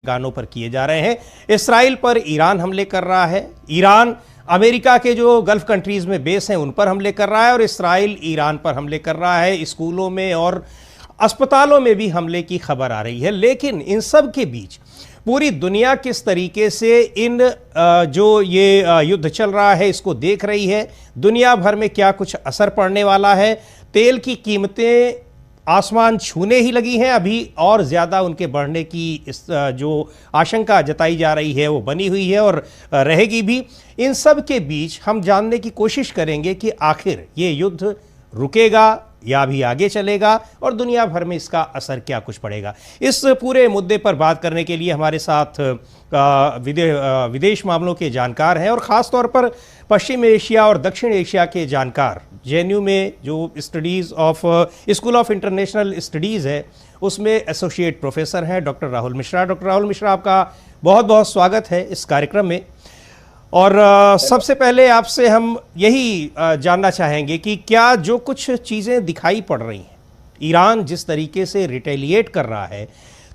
गानों पर किए जा रहे हैं। इसराइल पर ईरान हमले कर रहा है, ईरान अमेरिका के जो गल्फ कंट्रीज में बेस हैं उन पर हमले कर रहा है और इसराइल ईरान पर हमले कर रहा है। स्कूलों में और अस्पतालों में भी हमले की खबर आ रही है। लेकिन इन सब के बीच पूरी दुनिया किस तरीके से इन जो ये युद्ध चल रहा है इसको देख रही है, दुनिया भर में क्या कुछ असर पड़ने वाला है। तेल की कीमतें आसमान छूने ही लगी हैं, अभी और ज़्यादा उनके बढ़ने की इस जो आशंका जताई जा रही है वो बनी हुई है और रहेगी भी। इन सब के बीच हम जानने की कोशिश करेंगे कि आखिर ये युद्ध रुकेगा या भी आगे चलेगा और दुनिया भर में इसका असर क्या कुछ पड़ेगा। इस पूरे मुद्दे पर बात करने के लिए हमारे साथ विदेश मामलों के जानकार हैं और ख़ास तौर पर पश्चिम एशिया और दक्षिण एशिया के जानकार, जेएनयू में जो studies of school of international studies है उसमें एसोसिएट प्रोफेसर हैं डॉक्टर राहुल मिश्रा। डॉक्टर राहुल मिश्रा, आपका बहुत बहुत स्वागत है इस कार्यक्रम में। और सबसे पहले आपसे हम यही जानना चाहेंगे कि क्या जो कुछ चीज़ें दिखाई पड़ रही हैं, ईरान जिस तरीके से रिटेलिएट कर रहा है,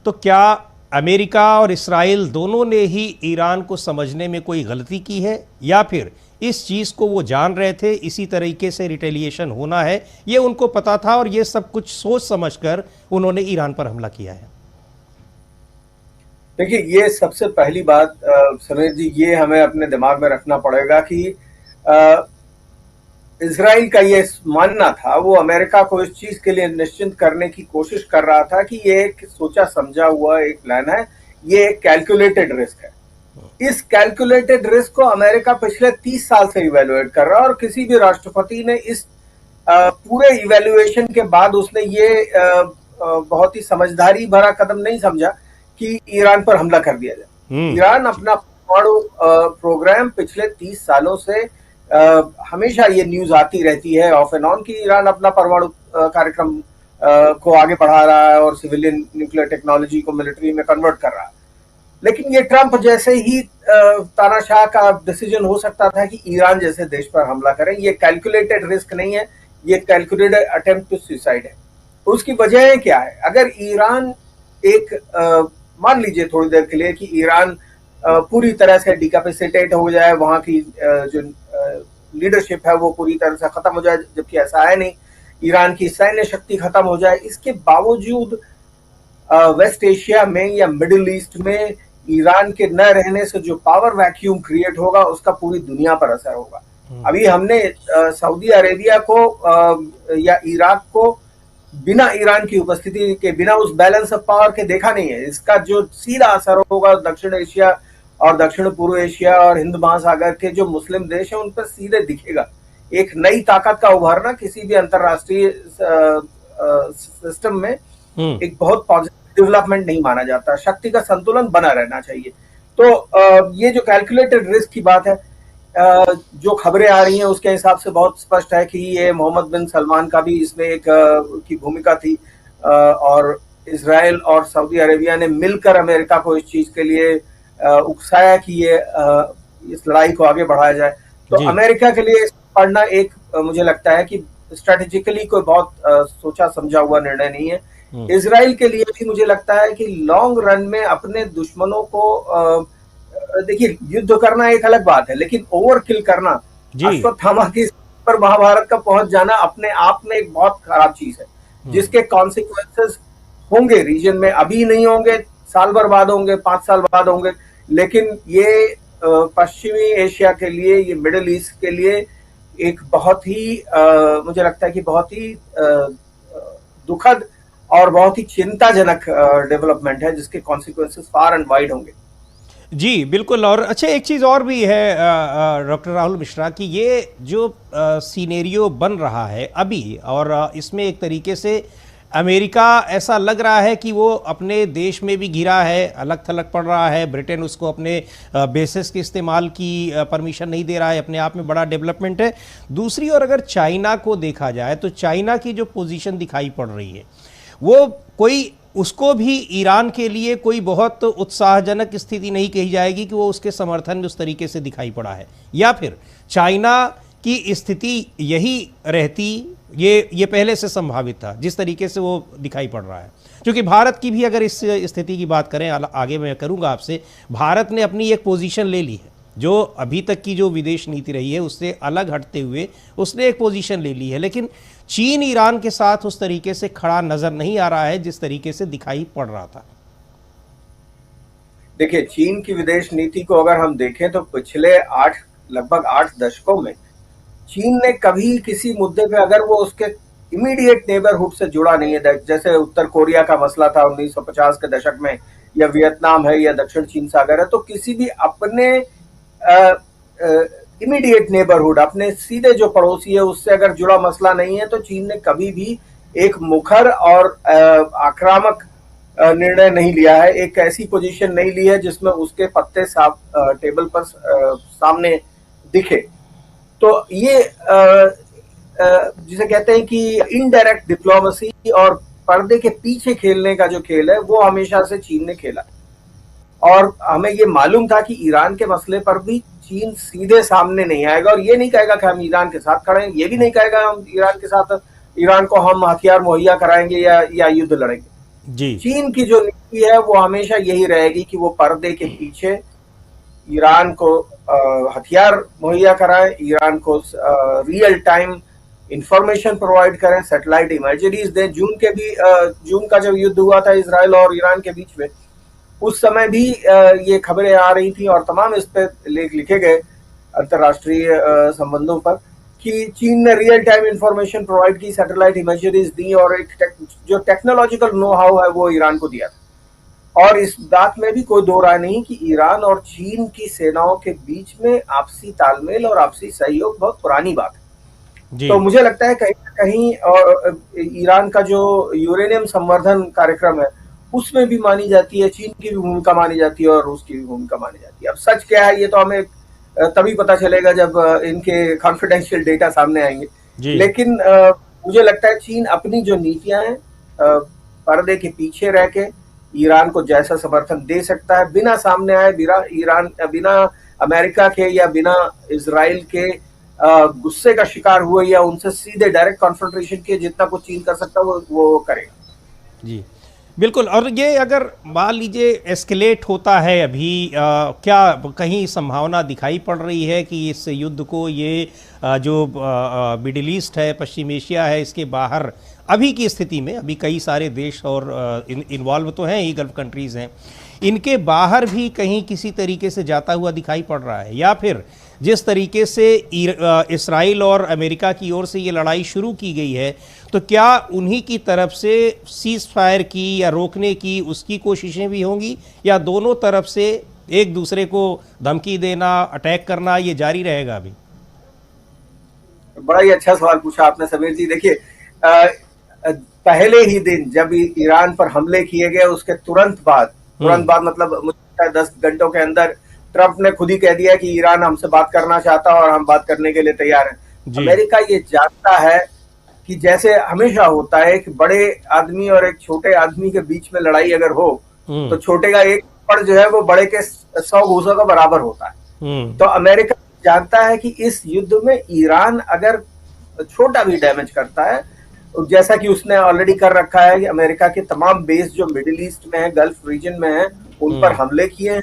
तो क्या अमेरिका और इसराइल दोनों ने ही ईरान को समझने में कोई गलती की है या फिर इस चीज़ को वो जान रहे थे, इसी तरीके से रिटेलिएशन होना है, ये उनको पता था और ये सब कुछ सोच समझकर उन्होंने ईरान पर हमला किया है? देखिए, ये सबसे पहली बात समीर जी, ये हमें अपने दिमाग में रखना पड़ेगा कि इजराइल का ये मानना था, वो अमेरिका को इस चीज के लिए निश्चिंत करने की कोशिश कर रहा था कि ये एक सोचा समझा हुआ एक प्लान है, ये एक कैलकुलेटेड रिस्क है। इस कैलकुलेटेड रिस्क को अमेरिका पिछले 30 साल से इवेल्युएट कर रहा है और किसी भी राष्ट्रपति ने इस पूरे इवेल्युएशन के बाद उसने ये बहुत ही समझदारी भरा कदम नहीं समझा कि ईरान पर हमला कर दिया जाए। ईरान अपना परमाणु प्रोग्राम पिछले 30 सालों से हमेशा ये न्यूज आती रहती है ऑफ एंड ऑन कि ईरान अपना परमाणु कार्यक्रम को आगे बढ़ा रहा है और सिविलियन न्यूक्लियर टेक्नोलॉजी को मिलिट्री में कन्वर्ट कर रहा है। लेकिन ये ट्रंप जैसे ही तानाशाह का डिसीजन हो सकता था कि ईरान जैसे देश पर हमला करें। ये कैलकुलेटेड रिस्क नहीं है, ये कैलकुलेटेड अटेम्प्ट टू सुसाइड है। उसकी वजह क्या है? अगर ईरान एक मान लीजिए थोड़ी देर के लिए कि ईरान पूरी तरह से डिकैपेसिटेट हो जाए, वहां की जो लीडरशिप है वो पूरी तरह से खत्म हो जाए, जबकि ऐसा है नहीं, ईरान की सैन्य शक्ति खत्म हो जाए, इसके बावजूद वेस्ट एशिया में या मिडिल ईस्ट में ईरान के न रहने से जो पावर वैक्यूम क्रिएट होगा उसका पूरी दुनिया पर असर होगा। अभी हमने सऊदी अरेबिया को या इराक को बिना ईरान की उपस्थिति के, बिना उस बैलेंस ऑफ पावर के देखा नहीं है। इसका जो सीधा असर होगा दक्षिण एशिया और दक्षिण पूर्व एशिया और हिंद महासागर के जो मुस्लिम देश हैं उन पर सीधे दिखेगा। एक नई ताकत का उभरना किसी भी अंतरराष्ट्रीय सिस्टम में एक बहुत पॉजिटिव डेवलपमेंट नहीं माना जाता। शक्ति का संतुलन बना रहना चाहिए। तो ये जो कैलकुलेटेड रिस्क की बात है, जो खबरें आ रही हैं उसके हिसाब से बहुत स्पष्ट है कि ये मोहम्मद बिन सलमान का भी इसमें एक की भूमिका थी और इजराइल और सऊदी अरेबिया ने मिलकर अमेरिका को इस चीज के लिए उकसाया कि ये इस लड़ाई को आगे बढ़ाया जाए। तो अमेरिका के लिए पढ़ना एक मुझे लगता है कि स्ट्रेटेजिकली कोई बहुत सोचा समझा हुआ निर्णय नहीं है। इजराइल के लिए भी मुझे लगता है कि लॉन्ग रन में अपने दुश्मनों को देखिए, युद्ध करना एक अलग बात है, लेकिन ओवरकिल करना, अश्वत्थामा की पर महाभारत का पहुंच जाना अपने आप में एक बहुत खराब चीज है, जिसके कॉन्सिक्वेंसेस होंगे रीजन में, अभी नहीं होंगे, साल भर बाद होंगे, 5 साल बाद होंगे, लेकिन ये पश्चिमी एशिया के लिए, ये मिडिल ईस्ट के लिए एक बहुत ही मुझे लगता है कि बहुत ही दुखद और बहुत ही चिंताजनक डेवलपमेंट है, जिसके कॉन्सिक्वेंसेस फार एंड वाइड होंगे। जी बिल्कुल। और अच्छा, एक चीज़ और भी है डॉक्टर राहुल मिश्रा कि ये जो सीनेरियो बन रहा है अभी, और इसमें एक तरीके से अमेरिका ऐसा लग रहा है कि वो अपने देश में भी घिरा है, अलग थलग पड़ रहा है। ब्रिटेन उसको अपने बेसिस के इस्तेमाल की परमिशन नहीं दे रहा है, अपने आप में बड़ा डेवलपमेंट है। दूसरी ओर अगर चाइना को देखा जाए तो चाइना की जो पोजीशन दिखाई पड़ रही है वो कोई, उसको भी ईरान के लिए कोई बहुत उत्साहजनक स्थिति नहीं कही जाएगी कि वो उसके समर्थन में उस तरीके से दिखाई पड़ा है, या फिर चाइना की स्थिति यही रहती, ये पहले से संभावित था जिस तरीके से वो दिखाई पड़ रहा है। क्योंकि भारत की भी अगर इस स्थिति की बात करें, आगे मैं करूंगा आपसे, भारत ने अपनी एक पोजीशन ले ली है जो अभी तक की जो विदेश नीति रही है उससे अलग हटते हुए उसने एक पोजीशन ले ली है, लेकिन चीन ईरान के साथ उस तरीके से खड़ा नजर नहीं आ रहा है जिस तरीके से दिखाई पड़ रहा था। देखिए, चीन की विदेश नीति को अगर हम देखें तो पिछले लगभग 8 दशकों में चीन ने कभी किसी मुद्दे पे, अगर वो उसके इमीडिएट नेबरहुड से जुड़ा नहीं है, जैसे उत्तर कोरिया का मसला था 1950 के दशक में, या वियतनाम है या दक्षिण चीन सागर है, तो किसी भी अपने इमीडिएट नेबरहुड, अपने सीधे जो पड़ोसी है उससे अगर जुड़ा मसला नहीं है, तो चीन ने कभी भी एक मुखर और आक्रामक निर्णय नहीं लिया है, एक ऐसी पोजीशन नहीं ली है जिसमें उसके पत्ते साफ टेबल पर सामने दिखे। तो ये जिसे कहते हैं कि इनडायरेक्ट डिप्लोमेसी और पर्दे के पीछे खेलने का जो खेल है वो हमेशा से चीन ने खेला, और हमें ये मालूम था कि ईरान के मसले पर भी चीन सीधे सामने नहीं आएगा, और ये नहीं कहेगा कि हम ईरान के साथ खड़े हैं, ये भी नहीं कहेगा हम ईरान को हम हथियार मुहैया कराएंगे या युद्ध लड़ेंगे जी। चीन की जो नीति है वो हमेशा यही रहेगी कि वो पर्दे के पीछे ईरान को हथियार मुहैया कराएं, ईरान को रियल टाइम इंफॉर्मेशन प्रोवाइड करें, सैटेलाइट इमेजरीज दें। जून का जब युद्ध हुआ था इजराइल और ईरान के बीच में, उस समय भी ये खबरें आ रही थी और तमाम इस पे लेख लिखे गए अंतर्राष्ट्रीय संबंधों पर कि चीन ने रियल टाइम इंफॉर्मेशन प्रोवाइड की, सैटेलाइट इमेजरीज दी, और एक जो टेक्नोलॉजिकल नो हाउ है वो ईरान को दिया था। और इस बात में भी कोई दो राय नहीं कि ईरान और चीन की सेनाओं के बीच में आपसी तालमेल और आपसी सहयोग बहुत पुरानी बात है। तो मुझे लगता है कहीं ना कहीं और ईरान का जो यूरेनियम संवर्धन कार्यक्रम है उसमें भी मानी जाती है, चीन की भी भूमिका मानी जाती है और रूस की भी भूमिका मानी जाती है। अब सच क्या है ये तो हमें तभी पता चलेगा जब इनके कॉन्फिडेंशियल डेटा सामने आएंगे, लेकिन मुझे लगता है चीन अपनी जो नीतियां हैं पर्दे के पीछे रह के ईरान को जैसा समर्थन दे सकता है, बिना सामने आए, बिना अमेरिका के या बिना इजराइल के गुस्से का शिकार हुए या उनसे सीधे डायरेक्ट कॉन्फ्रंटेशन के, जितना कुछ चीन कर सकता है वो करेगा जी। बिल्कुल। और ये अगर मान लीजिए एस्केलेट होता है अभी, क्या कहीं संभावना दिखाई पड़ रही है कि इस युद्ध को ये जो मिडिल ईस्ट है, पश्चिम एशिया है, इसके बाहर अभी की स्थिति में, अभी कई सारे देश और इन्वॉल्व तो हैं ही, गल्फ कंट्रीज़ हैं, इनके बाहर भी कहीं किसी तरीके से जाता हुआ दिखाई पड़ रहा है, या फिर जिस तरीके से इसराइल और अमेरिका की ओर से ये लड़ाई शुरू की गई है, तो क्या उन्हीं की तरफ से सीज फायर की या रोकने की उसकी कोशिशें भी होंगी, या दोनों तरफ से एक दूसरे को धमकी देना, अटैक करना, ये जारी रहेगा अभी? बड़ा ही अच्छा सवाल पूछा आपने समीर जी। देखिए, पहले ही दिन जब ईरान पर हमले किए गए उसके तुरंत बाद मतलब मुझे 10 घंटों के अंदर ट्रंप ने खुद ही कह दिया कि ईरान हमसे बात करना चाहता है और हम बात करने के लिए तैयार हैं। अमेरिका ये जानता है कि जैसे हमेशा होता है कि बड़े आदमी और एक छोटे आदमी के बीच में लड़ाई अगर हो तो छोटे का एक पड़ जो है वो बड़े के 100 घूसों का बराबर होता है। तो अमेरिका जानता है कि इस युद्ध में ईरान अगर छोटा भी डैमेज करता है, जैसा कि उसने ऑलरेडी कर रखा है कि अमेरिका के तमाम बेस जो मिडिल ईस्ट में है, गल्फ रीजन में है, उन पर हमले किए हैं,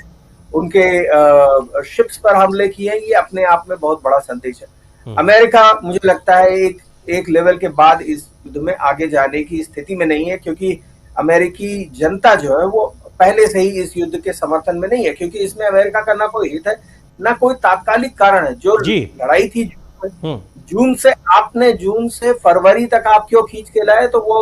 उनके शिप्स पर हमले किए हैं, ये अपने आप में बहुत बड़ा संदेश है। अमेरिका मुझे लगता है एक लेवल के बाद इस युद्ध में आगे जाने की स्थिति में नहीं है, क्योंकि अमेरिकी जनता जो है वो पहले से ही इस युद्ध के समर्थन में नहीं है, क्योंकि इसमें अमेरिका का ना कोई हित है ना कोई तात्कालिक कारण है। जो लड़ाई थी जून से फरवरी तक आप क्यों खींच के लाए, तो वो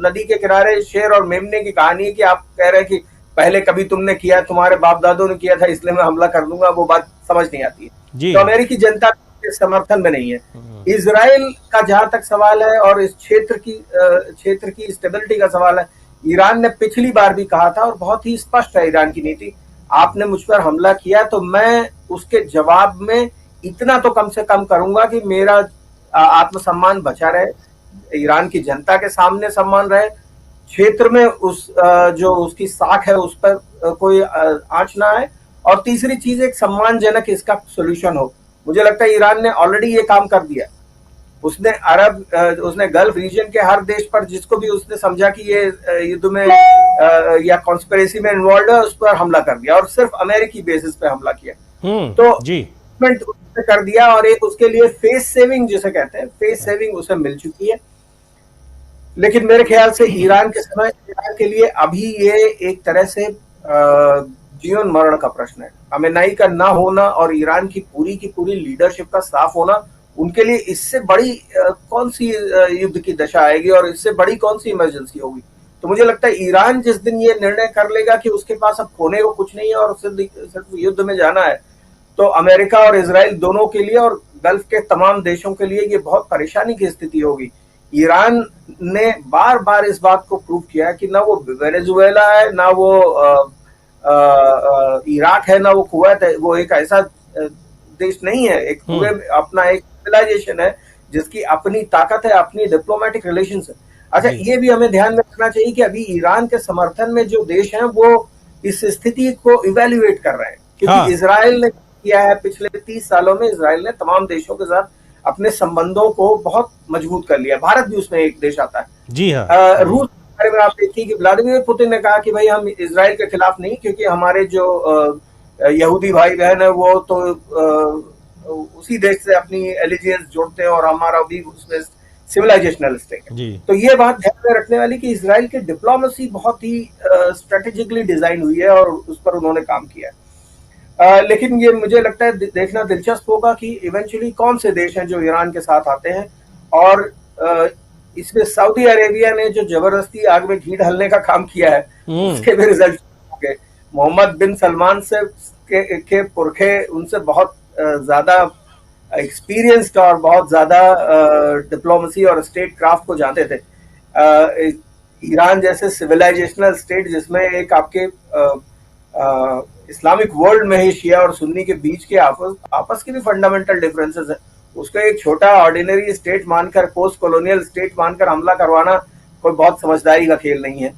नदी के किनारे शेर और मेमने की कहानी है कि आप कह रहे हैं कि पहले कभी तुमने किया, तुम्हारे बाप दादों ने किया था, इसलिए मैं हमला कर दूंगा, वो बात समझ नहीं आती है। तो अमेरिकी जनता के समर्थन में नहीं है। इजराइल का जहां तक सवाल है और इस क्षेत्र की स्टेबिलिटी का सवाल है, ईरान ने पिछली बार भी कहा था और बहुत ही स्पष्ट है ईरान की नीति, आपने मुझ पर हमला किया तो मैं उसके जवाब में इतना तो कम से कम करूंगा कि मेरा आत्मसम्मान बचा रहे, ईरान की जनता के सामने सम्मान रहे, क्षेत्र में जो उसकी साख है उस पर कोई आंच ना आए, और तीसरी चीज एक सम्मानजनक इसका सोल्यूशन हो। मुझे लगता है ईरान ने ऑलरेडी ये काम कर दिया। उसने गल्फ रीजन के हर देश पर जिसको भी उसने समझा कि ये युद्ध में या कॉन्स्पिरेसी में इन्वॉल्व है, उस पर हमला कर दिया और सिर्फ अमेरिकी बेसिस पे हमला किया। तो जी उसने कर दिया और एक उसके लिए फेस सेविंग जिसे कहते हैं, फेस सेविंग उसे मिल चुकी है। लेकिन मेरे ख्याल से ईरान के लिए अभी ये एक तरह से जीवन मरण का प्रश्न है। खमेनेई का ना होना और ईरान की पूरी लीडरशिप का साफ होना उनके लिए इससे बड़ी कौन सी युद्ध की दशा आएगी और इससे बड़ी कौन सी इमरजेंसी होगी। तो मुझे लगता है ईरान जिस दिन ये निर्णय कर लेगा कि उसके पास अब खोने को कुछ नहीं है और सिर्फ युद्ध में जाना है, तो अमेरिका और इजराइल दोनों के लिए और गल्फ के तमाम देशों के लिए ये बहुत परेशानी की स्थिति होगी। ईरान ने बार बार इस बात को प्रूव किया है कि ना वो वेनेजुएला है, ना वो इराक है, ना वो कुवैत है। वो एक ऐसा देश नहीं है, एक पूरे अपना एक सिविलाइजेशन है जिसकी अपनी ताकत है, अपनी डिप्लोमेटिक रिलेशंस है। अच्छा, ये भी हमें ध्यान में रखना चाहिए कि अभी ईरान के समर्थन में जो देश हैं वो इस स्थिति को इवेल्युएट कर रहे हैं, क्योंकि इजराइल ने किया है पिछले 30 सालों में, इजराइल ने तमाम देशों के साथ अपने संबंधों को बहुत मजबूत कर लिया। भारत भी उसमें एक देश आता है। जी हाँ। रूस के बारे में आप देखिए कि व्लादिमीर पुतिन ने कहा कि भाई हम इजराइल के खिलाफ नहीं, क्योंकि हमारे जो यहूदी भाई बहन है वो तो उसी देश से अपनी एलिजियंस जोड़ते हैं और हमारा भी उसमें सिविलाइजेशनल स्टेक है। तो ये बात ध्यान में रखने वाली कि इजराइल की डिप्लोमेसी बहुत ही स्ट्रेटेजिकली डिजाइन हुई है और उस पर उन्होंने काम किया है। लेकिन ये मुझे लगता है देखना दिलचस्प होगा कि इवेंचुअली कौन से देश हैं जो ईरान के साथ आते हैं। और इसमें सऊदी अरेबिया ने जो जबरदस्ती आग में घी डालने का काम किया है उसके भी रिजल्ट होंगे। मोहम्मद बिन सलमान से के पुरखे उनसे बहुत ज्यादा एक्सपीरियंस्ड और बहुत ज्यादा डिप्लोमेसी और स्टेट क्राफ्ट को जानते थे। ईरान जैसे सिविलाइजेशनल स्टेट जिसमें एक आपके इस्लामिक वर्ल्ड में ही शिया और सुन्नी के बीच के आपस के भी फंडामेंटल डिफरेंसेस है, उसको एक छोटा ऑर्डिनरी स्टेट मानकर, पोस्ट कॉलोनियल स्टेट मानकर हमला करवाना कोई बहुत समझदारी का खेल नहीं है।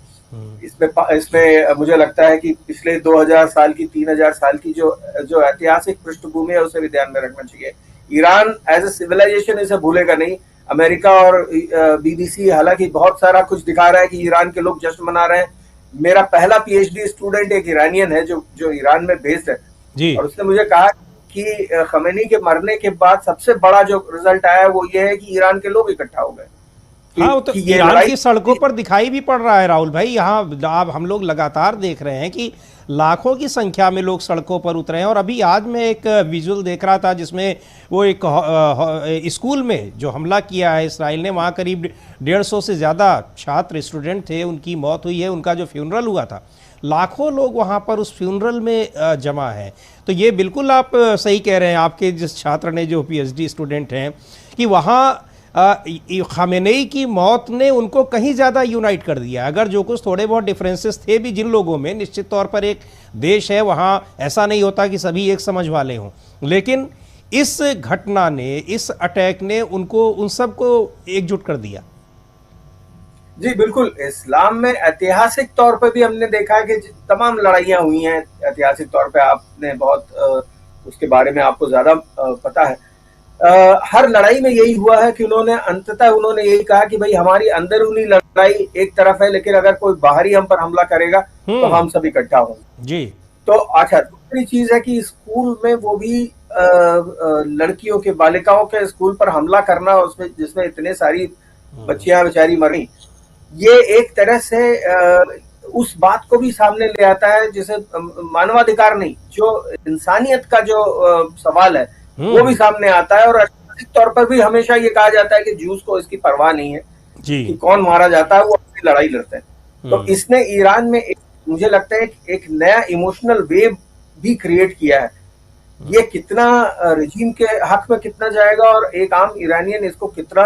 इसमें मुझे लगता है कि पिछले 2000 साल की 3000 साल की जो ऐतिहासिक पृष्ठभूमि है उसे भी ध्यान में रखना चाहिए। ईरान एज ए सिविलाइजेशन इसे भूलेगा नहीं। अमेरिका और बीबीसी हालांकि बहुत सारा कुछ दिखा रहा है कि ईरान के लोग जश्न मना रहे हैं। मेरा पहला पीएचडी स्टूडेंट एक ईरानियन है जो ईरान में बेस्ड है जी। और उसने मुझे कहा कि खमेनी के मरने के बाद सबसे बड़ा जो रिजल्ट आया वो ये है कि ईरान के लोग इकट्ठा हो गए। हाँ, तो ईरान की सड़कों पर दिखाई भी पड़ रहा है राहुल भाई। यहाँ आप हम लोग लगातार देख रहे हैं कि लाखों की संख्या में लोग सड़कों पर उतरे हैं। और अभी आज मैं एक विजुअल देख रहा था जिसमें वो एक स्कूल में जो हमला किया है इसराइल ने, वहाँ करीब 150 से ज़्यादा छात्र स्टूडेंट थे, उनकी मौत हुई है। उनका जो फ्यूनरल हुआ था, लाखों लोग वहाँ पर उस फ्यूनरल में जमा हैं। तो ये बिल्कुल आप सही कह रहे हैं, आपके जिस छात्र ने जो पीएचडी स्टूडेंट हैं, कि वहाँ खमेनेई की मौत ने उनको कहीं ज़्यादा यूनाइट कर दिया। अगर जो कुछ थोड़े बहुत डिफरेंसेस थे भी जिन लोगों में, निश्चित तौर पर एक देश है, वहाँ ऐसा नहीं होता कि सभी एक समझ वाले हों, लेकिन इस घटना ने, इस अटैक ने उनको, उन सबको एकजुट कर दिया। जी बिल्कुल। इस्लाम में ऐतिहासिक तौर पर भी हमने देखा है कि तमाम लड़ाइयाँ हुई हैं। ऐतिहासिक तौर पर आपने बहुत उसके बारे में आपको ज़्यादा पता है। हर लड़ाई में यही हुआ है कि उन्होंने यही कहा कि भाई हमारी अंदरूनी लड़ाई एक तरफ है, लेकिन अगर कोई बाहरी हम पर हमला करेगा तो हम सब इकट्ठा होंगे जी। तो अच्छा, दूसरी चीज है कि स्कूल में वो भी लड़कियों के, बालिकाओं के स्कूल पर हमला करना, उसमें जिसमें इतने सारी बच्चियां बेचारी मरी, ये एक तरह से उस बात को भी सामने ले आता है जिसे मानवाधिकार नहीं, जो इंसानियत का जो सवाल है वो भी सामने आता है। और राजनीतिक तौर पर भी हमेशा ये कहा जाता है कि ज्यूज को इसकी परवाह नहीं है जी, कि कौन मारा जाता है, वो अपनी लड़ाई लड़ते हैं। तो इसने ईरान में मुझे लगता है एक नया इमोशनल वेव भी क्रिएट किया है। ये कितना रिजीम के हक में कितना जाएगा और एक आम ईरानियन इसको कितना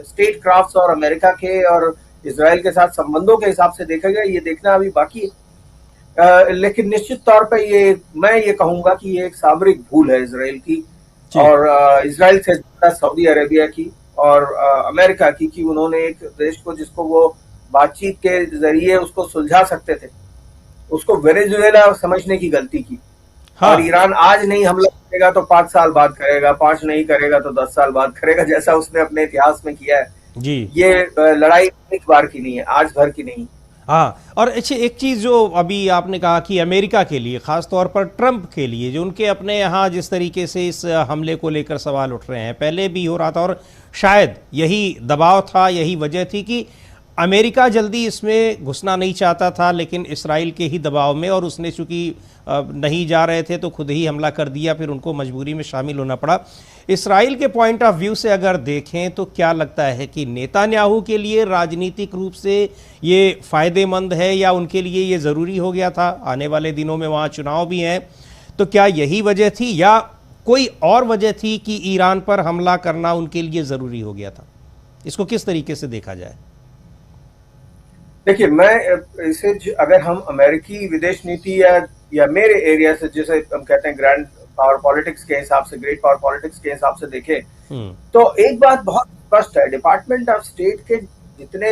स्टेट क्राफ्ट्स और अमेरिका के और इजराइल के साथ संबंधों के हिसाब से देखेगा, ये देखना अभी बाकी है। लेकिन निश्चित तौर पर मैं ये कहूंगा कि ये एक सामरिक भूल है इजराइल की, और इजराइल से ज्यादा सऊदी अरेबिया की और अमेरिका की, कि उन्होंने एक देश को जिसको वो बातचीत के जरिए उसको सुलझा सकते थे, उसको वेनेजुएला समझने की गलती की। हाँ। और ईरान आज नहीं हमला करेगा तो 5 साल बाद करेगा, 5 नहीं करेगा तो 10 साल बाद करेगा, जैसा उसने अपने इतिहास में किया है। जी। ये लड़ाई एक बार की नहीं है, आज भर की नहीं। हाँ, और अच्छा एक चीज़ जो अभी आपने कहा कि अमेरिका के लिए, ख़ास तौर पर ट्रंप के लिए, जो उनके अपने यहाँ जिस तरीके से इस हमले को लेकर सवाल उठ रहे हैं, पहले भी हो रहा था और शायद यही दबाव था, यही वजह थी कि अमेरिका जल्दी इसमें घुसना नहीं चाहता था, लेकिन इसराइल के ही दबाव में, और उसने चूंकि नहीं जा रहे थे तो खुद ही हमला कर दिया, फिर उनको मजबूरी में शामिल होना पड़ा। इसराइल के पॉइंट ऑफ व्यू से अगर देखें तो क्या लगता है कि नेतन्याहू के लिए राजनीतिक रूप से ये फ़ायदेमंद है, या उनके लिए ये ज़रूरी हो गया था? आने वाले दिनों में वहाँ चुनाव भी हैं, तो क्या यही वजह थी या कोई और वजह थी कि ईरान पर हमला करना उनके लिए ज़रूरी हो गया था? इसको किस तरीके से देखा जाए? देखिए, मैं इसे अगर हम अमेरिकी विदेश नीति या मेरे एरिया से, जैसे हम कहते हैं ग्रैंड पावर पॉलिटिक्स के हिसाब से, ग्रेट पावर पॉलिटिक्स के हिसाब से देखें, तो एक बात बहुत स्पष्ट है, डिपार्टमेंट ऑफ स्टेट के जितने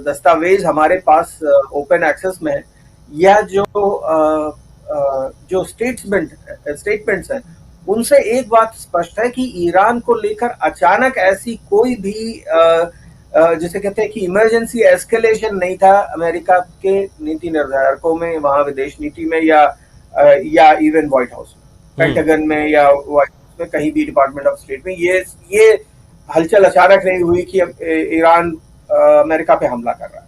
दस्तावेज हमारे पास ओपन एक्सेस में है, या जो स्टेटमेंट्स हैं, उनसे एक बात स्पष्ट है कि ईरान को लेकर अचानक ऐसी कोई भी जिसे कहते हैं कि इमरजेंसी एस्केलेशन नहीं था अमेरिका के नीति निर्धारकों में, वहां विदेश नीति में, या इवन व्हाइट हाउस में, पेंटागन में, या व्हाइट हाउस में, कहीं भी डिपार्टमेंट ऑफ स्टेट में ये हलचल अचानक नहीं हुई कि ईरान अमेरिका पे हमला कर रहा है।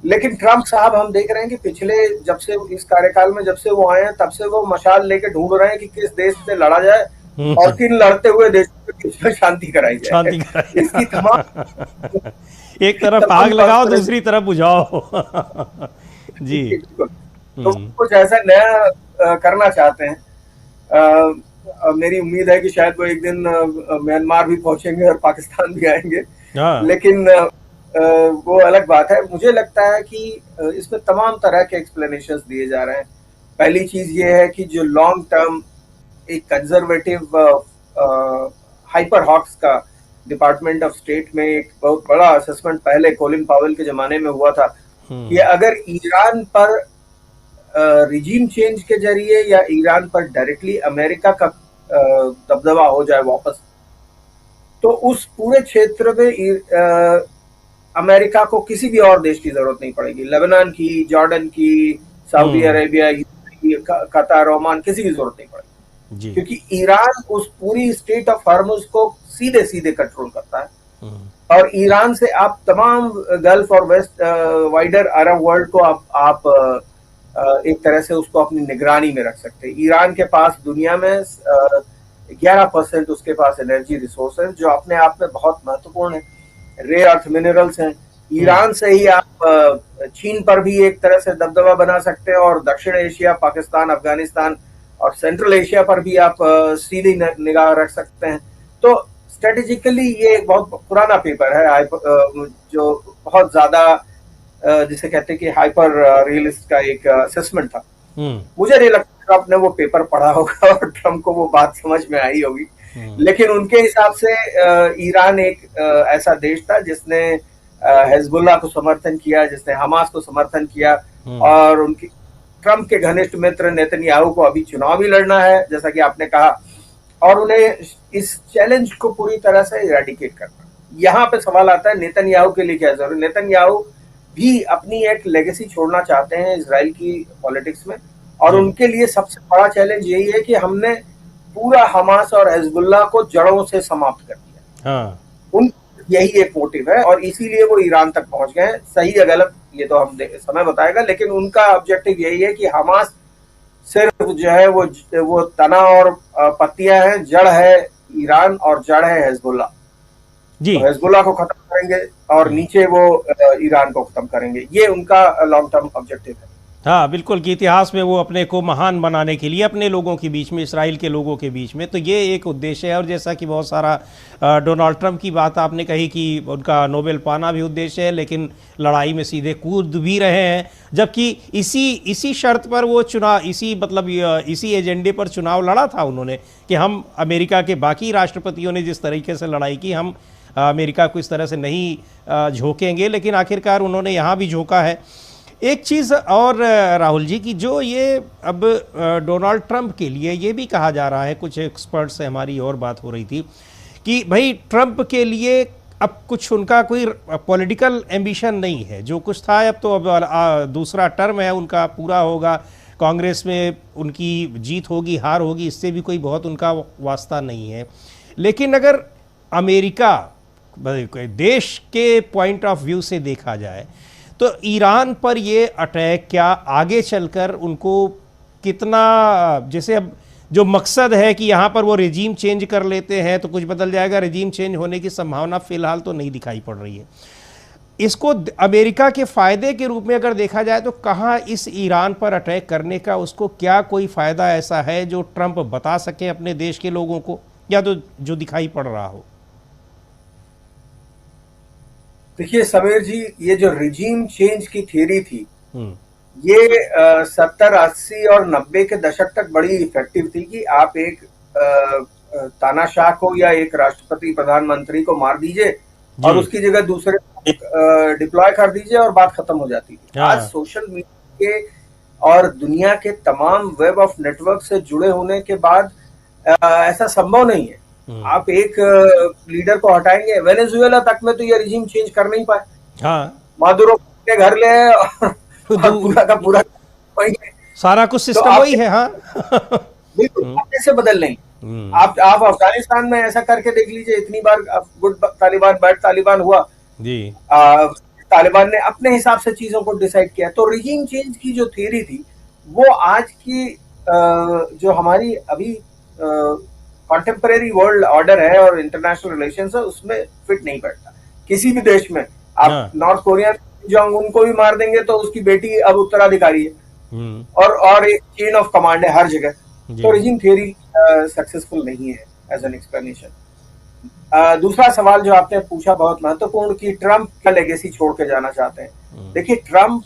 लेकिन ट्रंप साहब, हम देख रहे हैं कि पिछले, जब से इस कार्यकाल में जब से वो आए हैं, तब से वो मशाल लेके ढूंढ रहे हैं कि किस देश से लड़ा जाए और किन लड़ते हुए देशों के बीच में शांति कराई जाए। इसकी तमाम एक तरफ आग लगाओ, दूसरी तरफ बुझाओ। जी। तो कुछ ऐसा नया करना चाहते हैं। मेरी उम्मीद है कि शायद वो एक दिन म्यांमार भी पहुंचेंगे और पाकिस्तान भी आएंगे, लेकिन वो अलग बात है। मुझे लगता है कि इसमें तमाम तरह के एक्सप्लेनेशंस दिए जा रहे हैं। पहली चीज ये है कि जो लॉन्ग टर्म एक कंजर्वेटिव हाइपर हॉक्स का डिपार्टमेंट ऑफ स्टेट में एक बहुत बड़ा असेसमेंट पहले कोलिन पावेल के जमाने में हुआ था कि अगर ईरान पर रिजीम चेंज के जरिए या ईरान पर डायरेक्टली अमेरिका का दबदबा हो जाए वापस, तो उस पूरे क्षेत्र में अमेरिका को किसी भी और देश की जरूरत नहीं पड़ेगी। लेबनान की, जॉर्डन की, सऊदी अरेबिया, कतार, ओमान, किसी की जरूरत नहीं पड़ेगी, क्योंकि ईरान उस पूरी स्टेट ऑफ हॉर्मुज को सीधे सीधे कंट्रोल करता है। और ईरान से आप तमाम गल्फ और वेस्ट वाइडर अरब वर्ल्ड को आप एक तरह से उसको अपनी निगरानी में रख सकते हैं। ईरान के पास दुनिया में 11% उसके पास एनर्जी रिसोर्स है, जो अपने आप में बहुत महत्वपूर्ण है। रेयर अर्थ मिनरल्स हैं। ईरान से ही आप चीन पर भी एक तरह से दबदबा बना सकते हैं, और दक्षिण एशिया, पाकिस्तान, अफगानिस्तान और सेंट्रल एशिया पर भी आप सीधी निगाह रख सकते हैं। तो स्ट्रेटेजिकली ये एक बहुत पुराना पेपर है, जो बहुत ज्यादा जिसे कहते हैं कि हाइपर रियलिस्ट का एक असेसमेंट था। मुझे नहीं लगता ट्रंप ने वो पेपर पढ़ा होगा और ट्रंप को वो बात समझ में आई होगी, लेकिन उनके हिसाब से ईरान एक ऐसा देश था जिसने हिजबुल्लाह को समर्थन किया, जिसने हमास को समर्थन किया, और उनकी ट्रंप के घनिष्ठ मित्र नेतन्याहू को अभी चुनाव भी लड़ना है, जैसा कि आपने कहा, और उन्हें इस चैलेंज को पूरी तरह से इरेडिकेट करना। यहाँ पे सवाल आता है नेतन्याहू के लिए क्या जरूरी। नेतन्याहू भी अपनी एक लेगेसी छोड़ना चाहते हैं इजराइल की पॉलिटिक्स में, और उनके लिए सबसे बड़ा चैलेंज यही है कि हमने पूरा हमास और हिजबुल्लाह को जड़ों से समाप्त कर दिया। उन यही एक मोटिव है, और इसीलिए वो ईरान तक पहुंच गए हैं। सही या गलत ये तो हम समय बताएगा, लेकिन उनका ऑब्जेक्टिव यही है कि हमास सिर्फ जो है वो तना और पत्तियां हैं, जड़ है ईरान और जड़ है हिजबुल्लाह। तो हिजबुल्लाह को खत्म करेंगे और नीचे वो ईरान को खत्म करेंगे, ये उनका लॉन्ग टर्म ऑब्जेक्टिव है। हाँ बिल्कुल, कि इतिहास में वो अपने को महान बनाने के लिए अपने लोगों के बीच में, इसराइल के लोगों के बीच में, तो ये एक उद्देश्य है। और जैसा कि बहुत सारा डोनाल्ड ट्रंप की बात आपने कही कि उनका नोबेल पाना भी उद्देश्य है, लेकिन लड़ाई में सीधे कूद भी रहे हैं, जबकि इसी शर्त पर वो चुनाव, इसी एजेंडे पर चुनाव लड़ा था उन्होंने कि हम अमेरिका के बाकी राष्ट्रपतियों ने जिस तरीके से लड़ाई की, हम अमेरिका को इस तरह से नहीं झोंकेंगे, लेकिन आखिरकार उन्होंने यहाँ भी झोंका है। एक चीज़ और राहुल जी, की जो ये अब डोनाल्ड ट्रंप के लिए ये भी कहा जा रहा है, कुछ एक्सपर्ट से हमारी और बात हो रही थी कि भाई ट्रंप के लिए अब कुछ उनका कोई पॉलिटिकल एम्बिशन नहीं है, जो कुछ था अब तो अब दूसरा टर्म है उनका पूरा होगा, कांग्रेस में उनकी जीत होगी हार होगी, इससे भी कोई बहुत उनका वास्ता नहीं है। लेकिन अगर अमेरिका देश के पॉइंट ऑफ व्यू से देखा जाए तो ईरान पर ये अटैक क्या आगे चलकर उनको कितना, जैसे अब जो मकसद है कि यहाँ पर वो रेजीम चेंज कर लेते हैं तो कुछ बदल जाएगा, रेजीम चेंज होने की संभावना फिलहाल तो नहीं दिखाई पड़ रही है। इसको अमेरिका के फ़ायदे के रूप में अगर देखा जाए तो कहाँ इस ईरान पर अटैक करने का उसको क्या कोई फ़ायदा ऐसा है जो ट्रंप बता सके अपने देश के लोगों को, या तो जो दिखाई पड़ रहा हो? देखिए समीर जी, ये जो रिजीम चेंज की थियरी थी ये 70, 80 और 90 के दशक तक बड़ी इफेक्टिव थी कि आप एक तानाशाह को या एक राष्ट्रपति प्रधानमंत्री को मार दीजिए और उसकी जगह दूसरे डिप्लॉय कर दीजिए और बात खत्म हो जाती थी। आज सोशल मीडिया के और दुनिया के तमाम वेब ऑफ नेटवर्क से जुड़े होने के बाद ऐसा संभव नहीं है। आप एक लीडर को हटाएंगे, वेनेजुएला तक में तो ये रिजीम चेंज कर नहीं पाए। मादुरो के घर ले और पूरा का पूरा सारा कुछ सिस्टम तो वही है। हाँ बिल्कुल, कैसे बदल नहीं। आप अफगानिस्तान में ऐसा करके देख लीजिए, इतनी बार गुड तालिबान बैड तालिबान हुआ जी, तालिबान ने अपने हिसाब से चीजों को डिसाइड किया। तो रिजीम चेंज की जो थियरी थी वो आज की जो हमारी अभी कॉन्टेम्परेरी वर्ल्ड ऑर्डर है और इंटरनेशनल रिलेशंस है उसमें फिट नहीं बैठता किसी भी देश में। आप नॉर्थ कोरिया जोंग उनको भी मार देंगे तो उसकी बेटी अब उत्तराधिकारी है और एक चेन ऑफ कमांड है हर जगह। तो रिजीम थियरी सक्सेसफुल नहीं है एज एन एक्सप्लेनेशन। दूसरा सवाल जो आपने पूछा बहुत महत्वपूर्ण कि ट्रंप क्या लेगेसी छोड़ के जाना चाहते हैं। देखिए, ट्रंप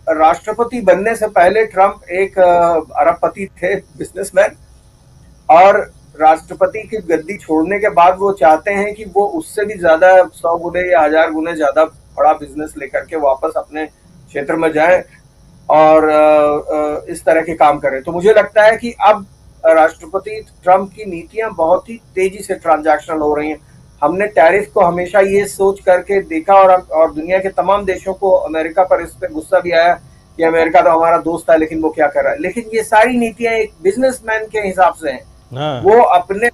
राष्ट्रपति बनने से पहले ट्रंप एक अरबपति थे, बिजनेसमैन, और राष्ट्रपति की गद्दी छोड़ने के बाद वो चाहते हैं कि वो उससे भी ज्यादा 100 गुने या 1000 गुने ज्यादा बड़ा बिजनेस लेकर के वापस अपने क्षेत्र में जाए और इस तरह के काम करें। तो मुझे लगता है कि अब राष्ट्रपति ट्रंप की नीतियां बहुत ही तेजी से ट्रांजैक्शनल हो रही हैं। हमने टैरिफ को हमेशा ये सोच करके देखा और दुनिया के तमाम देशों को अमेरिका पर इस पर गुस्सा भी आया कि अमेरिका तो हमारा दोस्त है लेकिन वो क्या कर रहा है। लेकिन ये सारी नीतियां एक बिजनेसमैन के हिसाब से हैं। वो अपने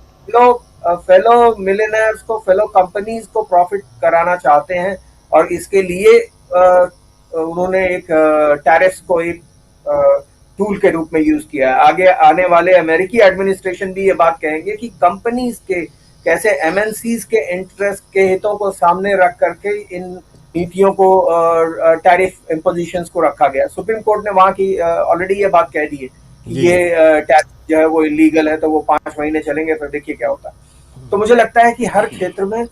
फेलो मिलियनेयर्स को, फेलो कंपनीज को प्रॉफिट कराना चाहते हैं और इसके लिए उन्होंने एक टैरिफ्स को एक टूल के रूप में यूज किया है। आगे आने वाले अमेरिकी एडमिनिस्ट्रेशन भी ये बात कहेंगे कि कंपनीज के कैसे एमएनसीज के इंटरेस्ट के हितों को सामने रख करके इन नीतियों को टैरिफ इम्पोजिशंस को रखा गया। सुप्रीम कोर्ट ने वहां की ऑलरेडी ये बात कह दी है कि ये टैरिफ जो है वो इलीगल है, तो वो 5 महीने चलेंगे, फिर देखिए क्या होता है। तो मुझे लगता है कि हर क्षेत्र में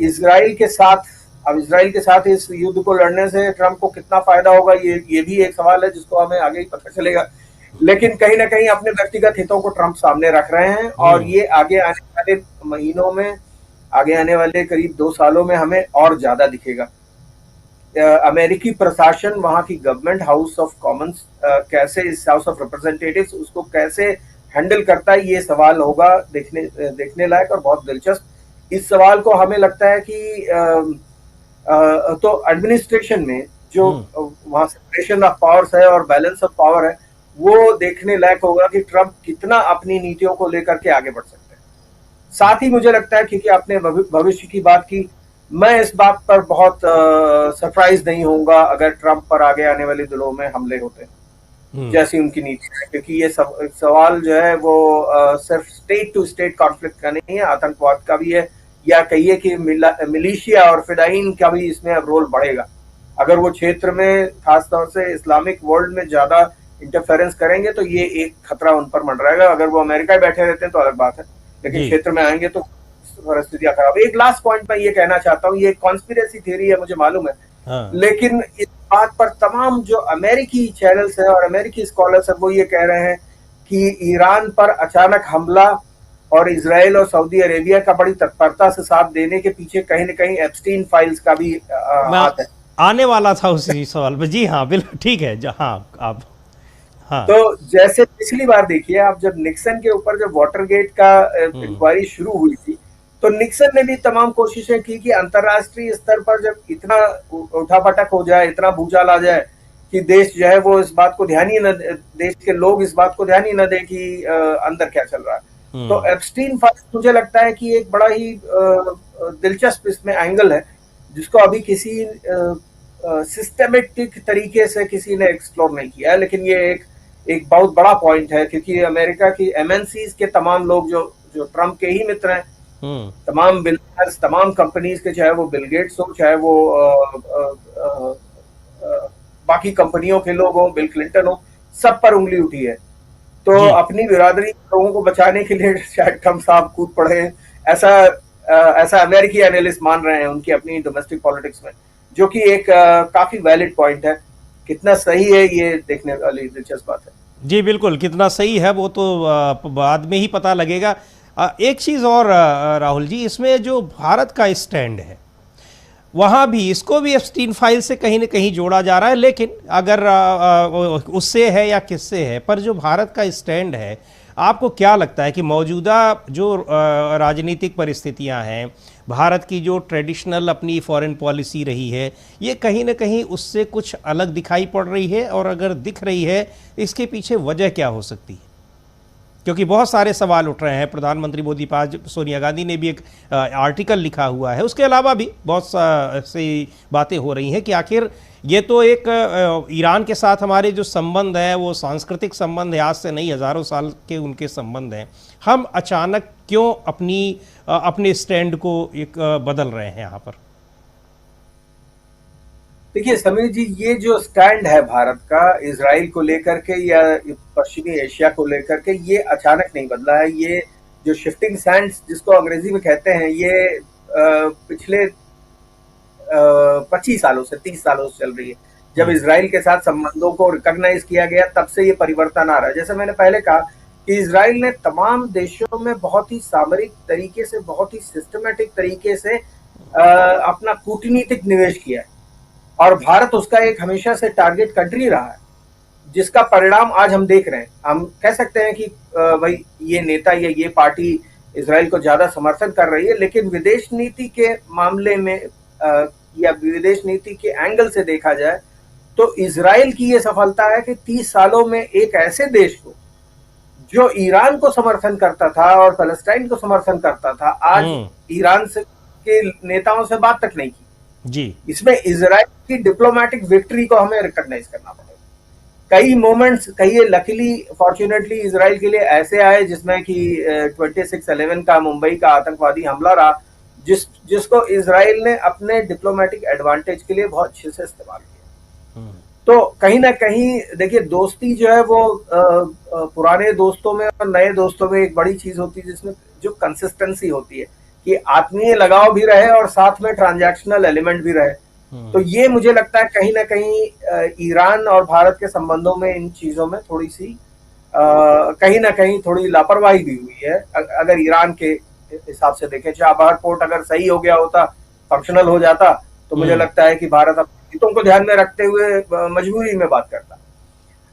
इजराइल के साथ इस युद्ध को लड़ने से ट्रंप को कितना फायदा होगा ये भी एक सवाल है जिसको हमें आगे ही पता चलेगा। लेकिन कहीं ना कहीं अपने व्यक्तिगत हितों को ट्रंप सामने रख रहे हैं और ये आगे आने वाले महीनों में, आगे आने वाले करीब 2 सालों में हमें और ज्यादा दिखेगा। अमेरिकी प्रशासन, वहां की गवर्नमेंट, हाउस ऑफ कॉमन्स कैसे, इस हाउस ऑफ रिप्रेजेंटेटिव्स उसको कैसे हैंडल करता है, ये सवाल होगा देखने लायक और बहुत दिलचस्प। इस सवाल को हमें लगता है कि तो एडमिनिस्ट्रेशन में जो वहां सेपरेशन ऑफ पावर्स है और बैलेंस ऑफ पावर है वो देखने लायक होगा कि ट्रंप कितना अपनी नीतियों को लेकर के आगे बढ़ सकते हैं। साथ ही मुझे लगता है, क्योंकि आपने भविष्य की बात की, मैं इस बात पर बहुत सरप्राइज नहीं होऊंगा अगर ट्रंप पर आगे आने वाले दिनों में हमले होते हैं जैसी उनकी नीति है, क्योंकि ये सवाल जो है वो सिर्फ स्टेट टू स्टेट कॉन्फ्लिक्ट का नहीं है, आतंकवाद का भी है, या कहिए कि मिलिशिया और फिदाइन का भी इसमें अब रोल बढ़ेगा। अगर वो क्षेत्र में खासतौर से इस्लामिक वर्ल्ड में ज्यादा इंटरफेरेंस करेंगे तो ये एक खतरा उन पर मंडराएगा। अगर वो अमेरिका बैठे रहते हैं तो अलग बात है, लेकिन क्षेत्र में आएंगे तो परिस्थितियां खराब। एक लास्ट पॉइंट मैं ये कहना चाहता हूँ, ये कॉन्स्पिरेसी थ्योरी है मुझे मालूम है, लेकिन इस बात पर तमाम जो अमेरिकी चैनल्स हैं और अमेरिकी स्कॉलर्स हैं वो ये कह रहे हैं कि ईरान पर अचानक हमला और इजराइल और सऊदी अरेबिया का बड़ी तत्परता से साथ देने के पीछे कहीं न कहीं एप्स्टीन फाइल्स का भी हाथ है। आने वाला था उसी सवाल पर। जी हाँ, बिल्कुल ठीक है। हाँ आप, हाँ। तो जैसे पिछली बार देखिए आप, जब निक्सन के ऊपर जब वाटरगेट का इंक्वायरी शुरू हुई थी, तो निक्सन ने भी तमाम कोशिशें की कि अंतर्राष्ट्रीय स्तर पर जब इतना उठापटक हो जाए, इतना भूचाल आ जाए कि देश जो है वो इस बात को ध्यान ही न, देश के लोग इस बात को ध्यान ही न दें कि अंदर क्या चल रहा है। तो एप्स्टीन फाइल्स मुझे लगता है कि एक बड़ा ही दिलचस्प इसमें एंगल है, जिसको अभी किसी सिस्टमेटिक तरीके से किसी ने एक्सप्लोर नहीं किया है, लेकिन ये एक बहुत बड़ा पॉइंट है, क्योंकि अमेरिका की एमएनसीज के तमाम लोग जो जो ट्रम्प के ही मित्र हैं, तमाम बिलियनर्स, तमाम कंपनीज के, चाहे वो बिल गेट्स हो, चाहे वो बाकी कंपनियों के लोग हो, बिल क्लिंटन हो, सब पर उंगली उठी है। तो अपनी बिरादरी के लोगों को बचाने के लिए शायद ट्रम्प साहब कूद पड़े हैं, ऐसा अमेरिकी एनालिस्ट मान रहे हैं उनकी अपनी डोमेस्टिक पॉलिटिक्स में, जो कि एक काफी वैलिड पॉइंट है। कितना सही है ये देखने वाली दिलचस्प बात है। जी बिल्कुल, कितना सही है वो तो बाद में ही पता लगेगा। एक चीज़ और राहुल जी, इसमें जो भारत का स्टैंड है वहाँ भी, इसको भी एप्स्टीन फाइल से कहीं ना कहीं जोड़ा जा रहा है, लेकिन अगर उससे है या किससे है, पर जो भारत का स्टैंड है, आपको क्या लगता है कि मौजूदा जो राजनीतिक परिस्थितियां हैं, भारत की जो ट्रेडिशनल अपनी फॉरेन पॉलिसी रही है, ये कहीं ना कहीं उससे कुछ अलग दिखाई पड़ रही है? और अगर दिख रही है, इसके पीछे वजह क्या हो सकती है? क्योंकि बहुत सारे सवाल उठ रहे हैं। प्रधानमंत्री मोदी पास सोनिया गांधी ने भी एक आर्टिकल लिखा हुआ है, उसके अलावा भी बहुत सी बातें हो रही हैं कि आखिर ये तो एक ईरान के साथ हमारे जो संबंध है वो सांस्कृतिक संबंध है, आज से नहीं हज़ारों साल के उनके संबंध हैं। हम अचानक क्यों अपने स्टैंड को एक बदल रहे हैं यहाँ पर? देखिए समीर जी, ये जो स्टैंड है भारत का इजराइल को लेकर के या पश्चिमी एशिया को लेकर के, ये अचानक नहीं बदला है। ये जो शिफ्टिंग सैंड्स जिसको अंग्रेजी में कहते हैं, ये पिछले 25 सालों से 30 सालों से चल रही है। जब इजराइल के साथ संबंधों को रिकॉग्नाइज किया गया, तब से ये परिवर्तन आ रहा है। जैसे मैंने पहले कहा कि इजराइल ने तमाम देशों में बहुत ही सामरिक तरीके से, बहुत ही सिस्टमेटिक तरीके से अपना कूटनीतिक निवेश किया है, और भारत उसका एक हमेशा से टारगेट कंट्री रहा है, जिसका परिणाम आज हम देख रहे हैं। हम कह सकते हैं कि भाई ये नेता या ये पार्टी इजराइल को ज्यादा समर्थन कर रही है, लेकिन विदेश नीति के मामले में या विदेश नीति के एंगल से देखा जाए तो इजराइल की ये सफलता है कि 30 सालों में एक ऐसे देश को जो ईरान को समर्थन करता था और पैलेस्टाइन को समर्थन करता था, आज ईरान से के नेताओं से बात तक नहीं की जी। इसमें इजराइल की डिप्लोमेटिक विक्ट्री को हमें रिकॉग्नाइज करना पड़ेगा। कई मोमेंट्स, कई लकीली फॉर्चुनेटली इजराइल के लिए ऐसे आए जिसमें कि 26/11 का मुंबई का आतंकवादी हमला रहा, जिसको इजराइल ने अपने डिप्लोमेटिक एडवांटेज के लिए बहुत अच्छे से इस्तेमाल किया। तो कहीं ना कहीं देखिए, दोस्ती जो है वो पुराने दोस्तों में और नए दोस्तों में एक बड़ी चीज होती है, जिसमें जो कंसिस्टेंसी होती है कि आत्मीय लगाव भी रहे और साथ में ट्रांजैक्शनल एलिमेंट भी रहे। तो ये मुझे लगता है कहीं ना कहीं ईरान और भारत के संबंधों में इन चीजों में थोड़ी सी कहीं ना कहीं थोड़ी लापरवाही भी हुई है। अगर ईरान के हिसाब से देखें, चाबहार पोर्ट अगर सही हो गया होता, फंक्शनल हो जाता, तो मुझे लगता है कि भारत अपने हितों को ध्यान में रखते हुए मजबूरी में बात करता।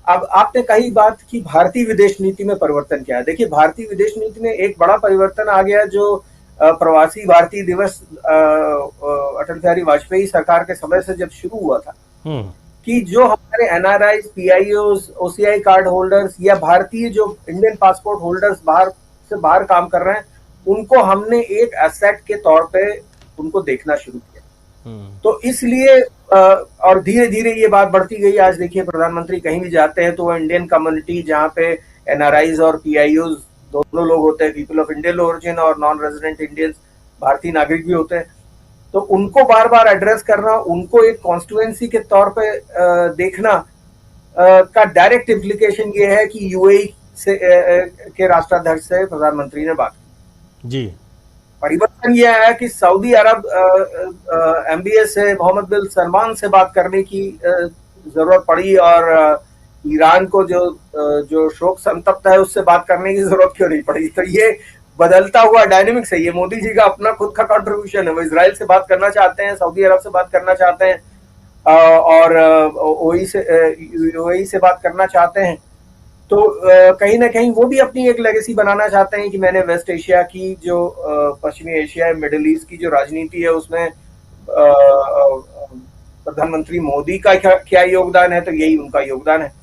अब आपने कही बात कि भारतीय विदेश नीति में परिवर्तन क्या है। देखिए, भारतीय विदेश नीति में एक बड़ा परिवर्तन आ गया, जो प्रवासी भारतीय दिवस अटल बिहारी वाजपेयी सरकार के समय से जब शुरू हुआ था, कि जो हमारे एनआरआई, पीआईओज, ओसीआई कार्ड होल्डर्स या भारतीय जो इंडियन पासपोर्ट होल्डर्स बाहर काम कर रहे हैं, उनको हमने एक एसेट के तौर पे उनको देखना शुरू किया। तो इसलिए और धीरे धीरे ये बात बढ़ती गई। आज देखिए, प्रधानमंत्री कहीं भी जाते हैं तो वो इंडियन कम्युनिटी, जहाँ पे एनआरआईज और पीआईओज दोनों लोग होते हैं, पीपल ऑफ इंडियन ओरिजिन और नॉन रेजिडेंट इंडियंस, भारतीय नागरिक भी होते हैं, तो उनको बार बार एड्रेस करना, उनको एक कॉन्स्टिट्यूएंसी के तौर पे देखना का डायरेक्ट इम्प्लीकेशन ये है कि यूएई से के राष्ट्राध्यक्ष से प्रधानमंत्री ने बात की जी। परिवर्तन यह है कि सऊदी अरब एमबीएस से मोहम्मद बिन सलमान से बात करने की जरूरत पड़ी, और ईरान को जो शोक संतप्त है उससे बात करने की जरूरत क्यों नहीं पड़ी। तो ये बदलता हुआ डायनेमिक्स है, ये मोदी जी का अपना खुद का कंट्रीब्यूशन है। वो इजराइल से बात करना चाहते हैं, सऊदी अरब से बात करना चाहते हैं, और ओई से बात करना चाहते हैं, तो कहीं ना कहीं वो भी अपनी एक लेगेसी बनाना चाहते हैं कि मैंने वेस्ट एशिया की जो पश्चिमी एशिया मिडिल ईस्ट की जो राजनीति है उसमें प्रधानमंत्री मोदी का क्या योगदान है, तो यही उनका योगदान है।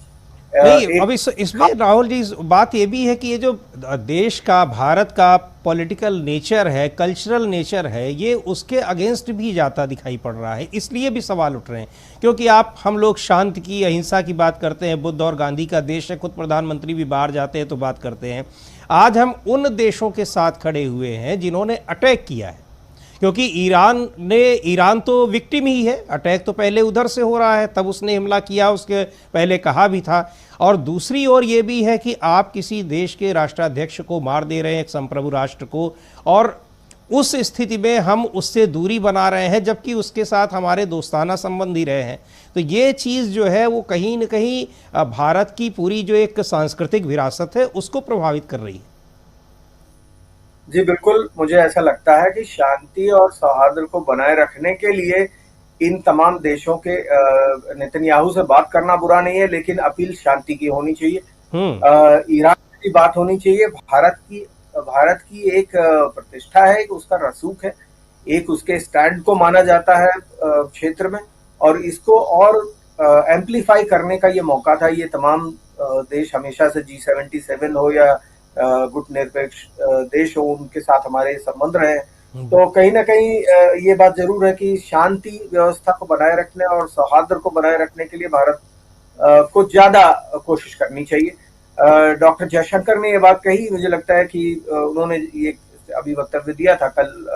नहीं, अब इसमें राहुल जी बात ये भी है कि ये जो देश का, भारत का पॉलिटिकल नेचर है, कल्चरल नेचर है, ये उसके अगेंस्ट भी जाता दिखाई पड़ रहा है। इसलिए भी सवाल उठ रहे हैं, क्योंकि हम लोग शांति की, अहिंसा की बात करते हैं, बुद्ध और गांधी का देश है, खुद प्रधानमंत्री भी बाहर जाते हैं तो बात करते हैं। आज हम उन देशों के साथ खड़े हुए हैं जिन्होंने अटैक किया है, क्योंकि ईरान तो विक्टिम ही है। अटैक तो पहले उधर से हो रहा है, तब उसने हमला किया, उसके पहले कहा भी था। और दूसरी ओर ये भी है कि आप किसी देश के राष्ट्राध्यक्ष को मार दे रहे हैं, एक संप्रभु राष्ट्र को, और उस स्थिति में हम उससे दूरी बना रहे हैं, जबकि उसके साथ हमारे दोस्ताना संबंध ही रहे हैं। तो ये चीज़ जो है वो कहीं न कहीं भारत की पूरी जो एक सांस्कृतिक विरासत है उसको प्रभावित कर रही है। जी बिल्कुल, मुझे ऐसा लगता है कि शांति और सौहार्द को बनाए रखने के लिए इन तमाम देशों के नेतन्याहू से बात करना बुरा नहीं है, लेकिन अपील शांति की होनी चाहिए। ईरान की बात होनी चाहिए। भारत की एक प्रतिष्ठा है, एक उसका रसूख है, एक उसके स्टैंड को माना जाता है क्षेत्र में, और इसको और एम्पलीफाई करने का ये मौका था। ये तमाम देश हमेशा से G77 हो या गुट निरपेक्ष देश हो, उनके साथ हमारे संबंध रहे। तो कहीं ना कहीं ये बात जरूर है कि शांति व्यवस्था को बनाए रखने और सौहार्द को बनाए रखने के लिए भारत को ज्यादा कोशिश करनी चाहिए। डॉक्टर जयशंकर ने ये बात कही, मुझे लगता है कि उन्होंने ये अभी वक्तव्य दिया था कल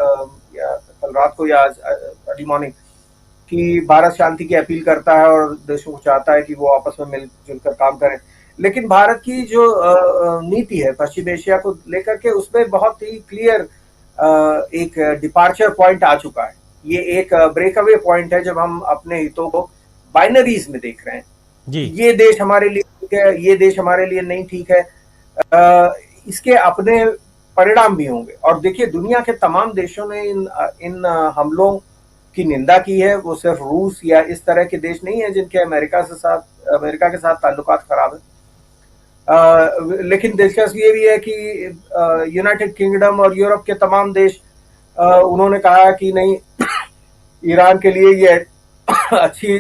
रात को या आज अर्ली मॉर्निंग, कि भारत शांति की अपील करता है और देशों को चाहता है कि वो आपस में मिलजुल कर काम करें। लेकिन भारत की जो नीति है पश्चिम एशिया को लेकर के, उसमें बहुत ही क्लियर एक डिपार्चर पॉइंट आ चुका है। ये एक ब्रेकअवे पॉइंट है जब हम अपने हितों को बाइनरीज में देख रहे हैं जी। ये देश हमारे लिए ठीक है, ये देश हमारे लिए नहीं ठीक है। इसके अपने परिणाम भी होंगे। और देखिए, दुनिया के तमाम देशों ने इन हमलों की निंदा की है। वो सिर्फ रूस या इस तरह के देश नहीं है जिनके अमेरिका के साथ ताल्लुकात खराब है। लेकिन दिलचस्प ये भी है कि यूनाइटेड किंगडम और यूरोप के तमाम देश उन्होंने कहा कि नहीं, ईरान के लिए ये अच्छी,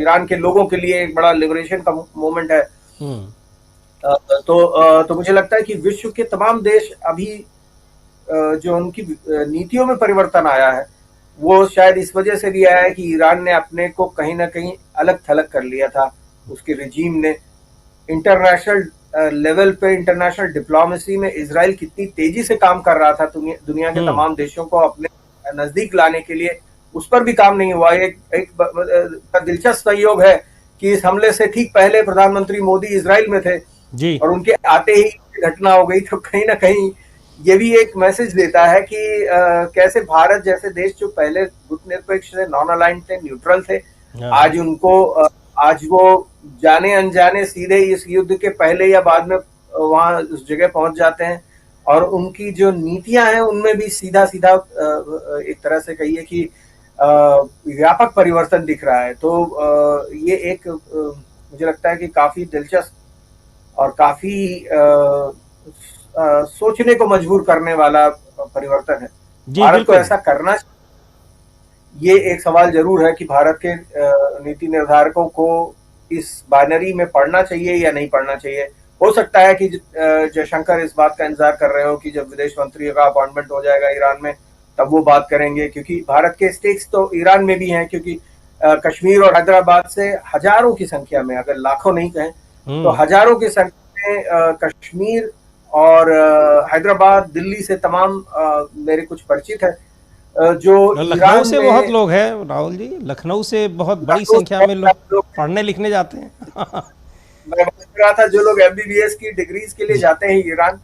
ईरान के लोगों के लिए एक बड़ा लिबरेशन का मोमेंट है। तो मुझे लगता है कि विश्व के तमाम देश अभी जो उनकी नीतियों में परिवर्तन आया है, वो शायद इस वजह से भी आया है कि ईरान ने अपने को कहीं ना कहीं अलग थलग कर लिया था। उसके रिजीम ने इंटरनेशनल लेवल पे, इंटरनेशनल डिप्लोमेसी में इजराइल कितनी तेजी से काम कर रहा था दुनिया के तमाम देशों को अपने नजदीक लाने के लिए, उस पर भी काम नहीं हुआ। एक दिलचस्प संयोग है कि इस हमले से ठीक पहले प्रधानमंत्री मोदी इजराइल में थे जी। और उनके आते ही घटना हो गई। तो कहीं ना कहीं ये भी एक मैसेज देता है कि कैसे भारत जैसे देश जो पहले गुटनिरपेक्ष थे, नॉन अलाइंड थे, न्यूट्रल थे, आज वो जाने अनजाने सीधे इस युद्ध के पहले या बाद में वहां उस जगह पहुंच जाते हैं। और उनकी जो नीतियां हैं उनमें भी सीधा सीधा एक तरह से कहिए कि व्यापक परिवर्तन दिख रहा है। तो ये एक मुझे लगता है कि काफी दिलचस्प और काफी सोचने को मजबूर करने वाला परिवर्तन है। भारत को ऐसा करना, ये एक सवाल जरूर है कि भारत के नीति निर्धारकों को इस बाइनरी में पढ़ना चाहिए या नहीं पढ़ना चाहिए। हो सकता है कि जयशंकर इस बात का इंतजार कर रहे हो कि जब विदेश मंत्री का अपॉइंटमेंट हो जाएगा ईरान में तब वो बात करेंगे, क्योंकि भारत के स्टेक्स तो ईरान में भी हैं। क्योंकि कश्मीर और हैदराबाद से हजारों की संख्या में, अगर लाखों नहीं कहें तो हजारों की संख्या में कश्मीर और हैदराबाद, दिल्ली से तमाम मेरे कुछ परिचित है जो लखनऊ से बहुत लोग हैं राहुल जी, लखनऊ से बहुत बड़ी संख्या में लोग पढ़ने लिखने जाते हैं। मैं बात कर रहा था, जो लोग MBBS की डिग्रीज के लिए जाते हैं ईरान,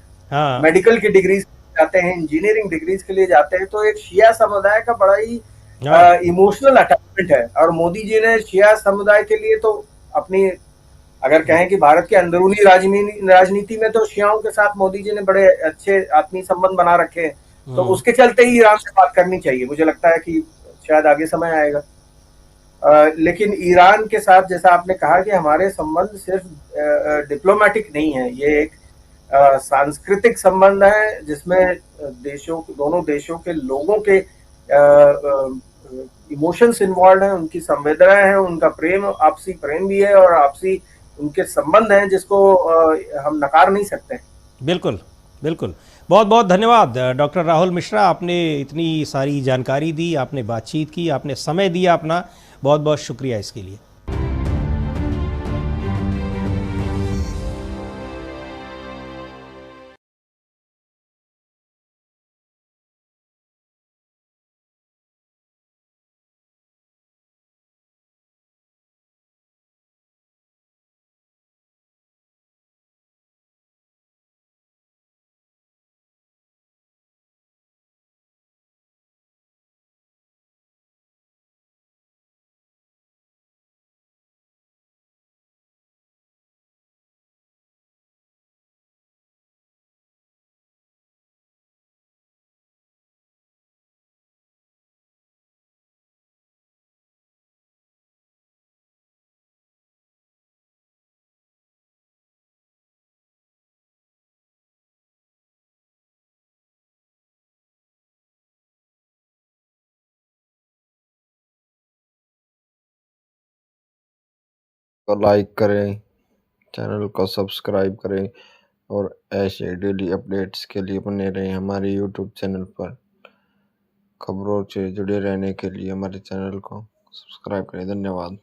मेडिकल की डिग्रीज जाते हैं, इंजीनियरिंग डिग्रीज के लिए जाते हैं, तो एक शिया समुदाय का बड़ा ही इमोशनल अटैचमेंट है। और मोदी जी ने शिया समुदाय के लिए तो अपनी, अगर कहें कि भारत के अंदरूनी राजनीति में तो शियाओं के साथ मोदी जी ने बड़े अच्छे आत्मीय संबंध बना रखे हैं। तो उसके चलते ही ईरान से बात करनी चाहिए। मुझे लगता है कि शायद आगे समय आएगा। लेकिन ईरान के साथ जैसा आपने कहा कि हमारे संबंध सिर्फ डिप्लोमेटिक नहीं है, ये एक सांस्कृतिक संबंध है जिसमें दोनों देशों के लोगों के इमोशंस इन्वॉल्व हैं, उनकी संवेदनाएं हैं, उनका प्रेम, आपसी प्रेम भी है और आपसी उनके संबंध हैं जिसको हम नकार नहीं सकते। बिल्कुल, बिल्कुल। बहुत बहुत धन्यवाद डॉक्टर राहुल मिश्रा, आपने इतनी सारी जानकारी दी, आपने बातचीत की, आपने समय दिया अपना, बहुत बहुत शुक्रिया इसके लिए। को लाइक करें, चैनल को सब्सक्राइब करें और ऐसे डेली अपडेट्स के लिए बने रहें हमारे यूट्यूब चैनल पर। खबरों से जुड़े रहने के लिए हमारे चैनल को सब्सक्राइब करें। धन्यवाद।